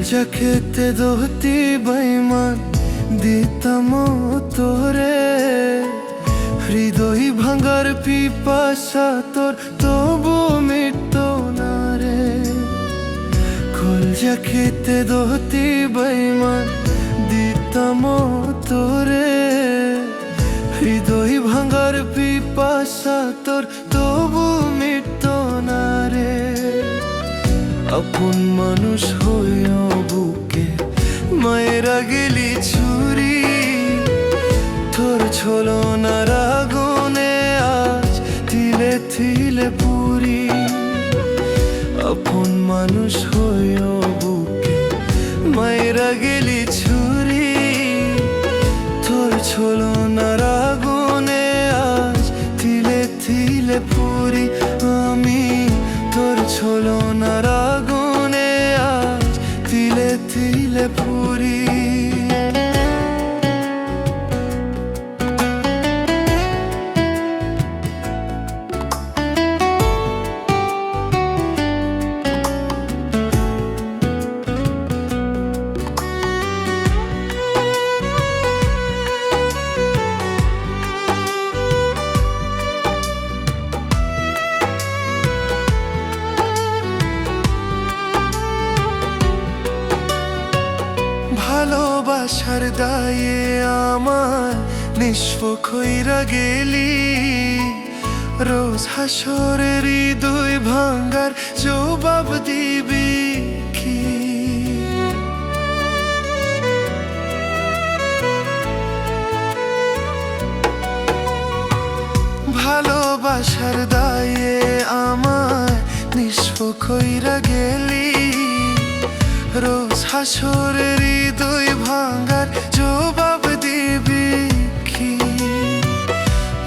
যা খেতে দোহতি বেঈমান দিতাম তোরে, হৃদয় ভাঙার পিপাসা তোর তবু মিটতো না রে। যা খেতে দোহতি বেঈমান দিতাম তোরে, হৃদয় ভাঙার পিপাসা তোর তবু মিটতো না রে। আপন মানুষ হইয়া বুকে মায়েরা গেলি ছুরি, তোর ছলনার আগুনে আজ তিলে তিলে পুরি। আপন মানুষ হইয়া বুকে মায়েরা গেলি ছুরি, তোর ছলনার আগুনে আজ তিলে তিলে পুরি। আমি তোর ছলনার আগুনে আজ তিলে তিলে পুরি। ভালোবাসার দায়ে আমার নিঃস্ব কইরা গেলি, রোজ হাসরের হৃদয় ভাঙ্গার জবাব দিবি কি? ভালোবাসার দায়ে আমার নিঃস্ব কইরা গেলি, রোজ হাসরের হৃদয় ভাঙ্গার জবাব দিবি কি?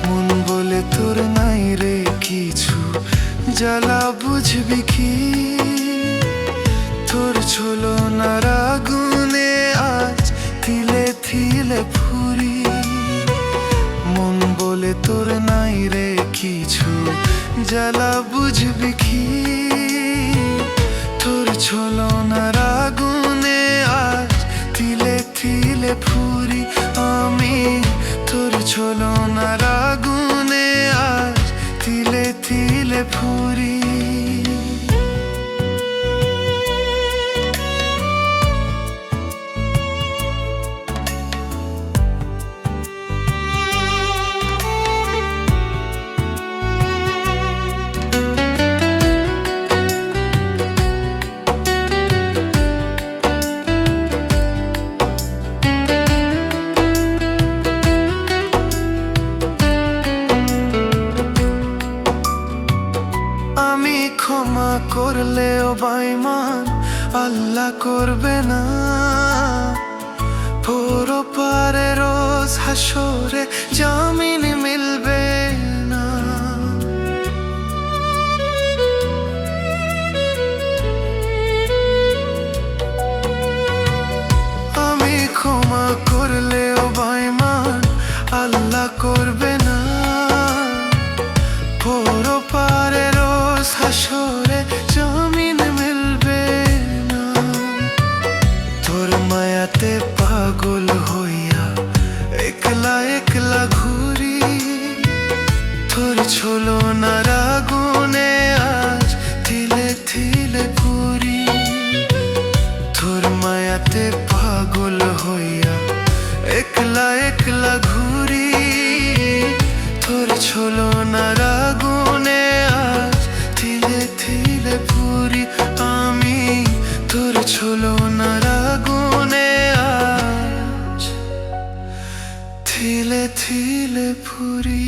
মন বলে তোর নাই রে কিছু, জ্বালা বুঝবি কি? তোর ছলনার আগুনে আজ তিলে তিলে পুরি। মন বলে তোর নাই রে কিছু, জ্বালা বুঝবি কি? তোর ছলনার আগুনে আজ তিলে তিলে পুরি। আমি তোর ছলনার আগুনে আজ তিলে তিলে পুরি। ক্ষমা করলেও বেঈমান আল্লাহ করবে না, পরপারে রোজ হাসরে জামিন মিলবে না। আমি ক্ষমা করলেও বেঈমান আল্লাহ করবে না, পরপারে রোজ হাসরে জামিন মিলবে না। তোর মায়াতে পাগল হইয়া একলা একলা ঘুরি, তোর ছলনার আগুনে আজ তিলে তিলে পুরি। তোর মায়াতে পাগল হইয়া একলা একলা ঘুরি, তোর ছলনার আগুনে আজ তিলে তিলে পুরি। আমি তোর ছলনার আগুনে আজ তিলে তিলে পুরি।